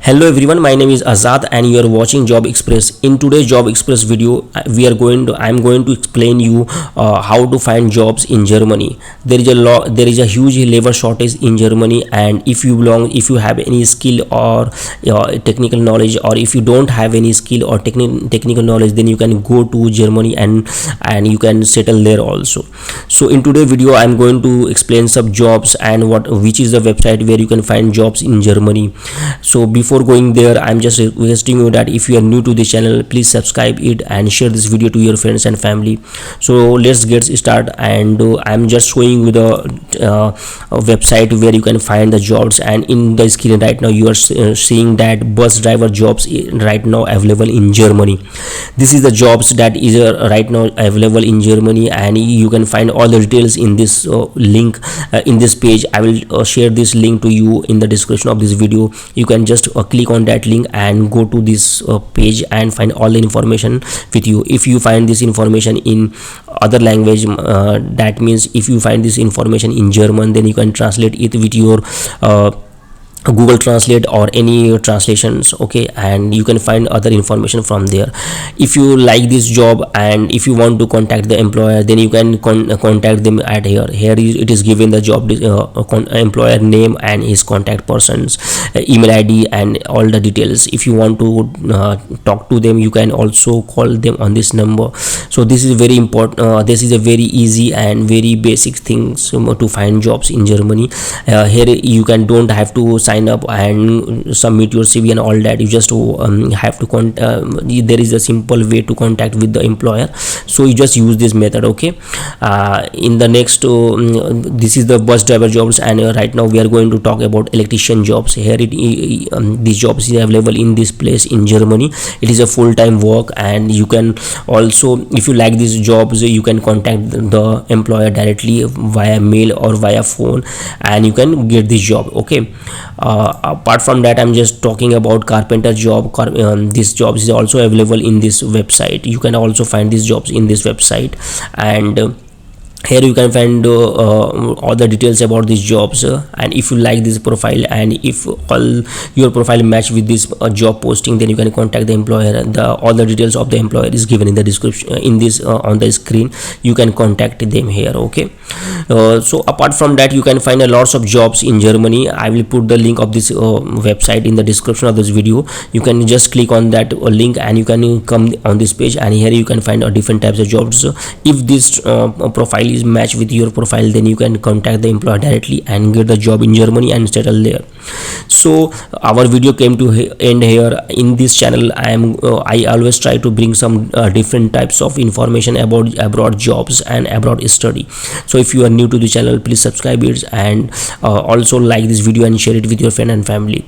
Hello everyone, my name is Azad and you are watching Job Express. In today's Job Express video, I'm going to explain you how to find jobs in Germany. There is a huge labor shortage in Germany, and if you have any skill or technical knowledge, or if you don't have any skill or technical knowledge, then you can go to Germany and you can settle there also. So in today's video, I'm going to explain some jobs and which is the website where you can find jobs in Germany. So before going there, I'm just requesting you that if you are new to the channel, please subscribe it and share this video to your friends and family. So let's get started, and I'm just showing you the website where you can find the jobs. And in the screen right now, you are seeing that bus driver jobs right now available in Germany. This is the jobs that is right now available in Germany, and you can find all the details in this link in this page. I will share this link to you in the description of this video. You can just click on that link and go to this page and find all the information with you. If you find this information in other language, that means if you find this information in German, then you can translate it with your Google Translate or any translations, okay, and you can find other information from there. If you like this job and if you want to contact the employer, then you can contact them at here. It is given the job employer name and his contact person's email ID and all the details. If you want to talk to them, you can also call them on this number. So this is very important. This is a very easy and very basic things to find jobs in Germany. Here you don't have to sign up and submit your CV and all that. You just have to there is a simple way to contact with the employer, so you just use this method, okay. In the next this is the bus driver jobs, and right now we are going to talk about electrician jobs. Here these jobs is available in this place in Germany. It is a full-time work, and you can also, if you like these jobs, you can contact the employer directly via mail or via phone, and you can get this job, okay. Apart from that, I'm just talking about carpenter job. This job is also available in this website. You can also find these jobs in this website, and here you can find all the details about these jobs. And if you like this profile, and if all your profile match with this job posting, then you can contact the employer. All the details of the employer is given in the description in this on the screen. You can contact them here, okay. So apart from that, you can find a lots of jobs in Germany. I will put the link of this website in the description of this video. You can just click on that link and you can come on this page, and here you can find different types of jobs. If this profile is matched with your profile, then you can contact the employer directly and get the job in Germany and settle there. So our video came to end here. In this channel, I always try to bring some different types of information about abroad jobs and abroad study. So if you are new to the channel, please subscribe it, and also like this video and share it with your friend and family.